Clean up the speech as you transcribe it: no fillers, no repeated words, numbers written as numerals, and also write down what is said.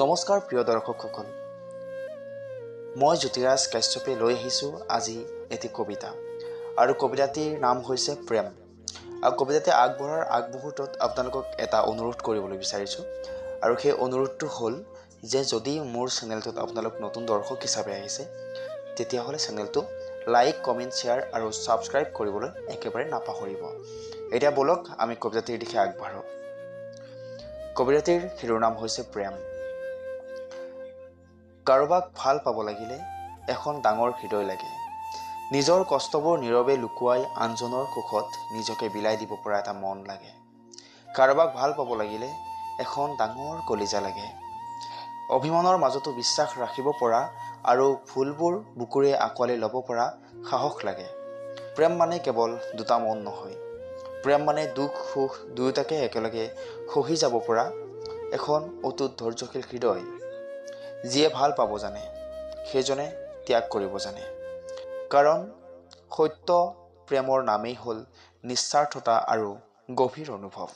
নমস্কাৰ প্ৰিয় দৰ্শকসকল, মই জ্যোতিৰাজ কাশ্যপে লৈ আহিছোঁ আজি এটি কবিতা আৰু কবিতাটিৰ নাম হৈছে প্ৰেম। আৰু কবিতাটি আগবঢ়াৰ আগমুহূৰ্তত আপোনালোকক এটা অনুৰোধ কৰিবলৈ বিচাৰিছোঁ আৰু সেই অনুৰোধটো হ'ল যে যদি মোৰ চেনেলটোত আপোনালোক নতুন দৰ্শক হিচাপে আহিছে তেতিয়াহ'লে চেনেলটো লাইক, কমেণ্ট, শ্বেয়াৰ আৰু ছাবস্ক্ৰাইব কৰিবলৈ একেবাৰে নাপাহৰিব। এতিয়া বলক আমি কবিতাটিৰ দিশে আগবাঢ়োঁ। কবিতাটিৰ শিৰোনাম হৈছে প্ৰেম। কাৰোবাক ভাল পাব লাগিলে এখন ডাঙৰ হৃদয় লাগে। নিজৰ কষ্টবোৰ নীৰৱে লুকুৱাই আনজনৰ সুখত নিজকে বিলাই দিব পৰা এটা মন লাগে। কাৰোবাক ভাল পাব লাগিলে এখন ডাঙৰ কলিজা লাগে। অভিমানৰ মাজতো বিশ্বাস ৰাখিব পৰা আৰু ভুলবোৰ বুকুৰে আঁকোৱালি ল'ব পৰা সাহস লাগে। প্ৰেম মানে কেৱল দুটা মন নহয়, প্ৰেম মানে দুখ সুখ দুয়োটাকে একেলগে সহি যাব পৰা এখন অটুট ধৈৰ্যশীল হৃদয়। যিয়ে ভাল পাব জানে সেইজনে ত্যাগ কৰিব জানে, কাৰণ সত্য প্ৰেমৰ নামেই হ'ল নিস্বাৰ্থতা আৰু গভীৰ অনুভৱ।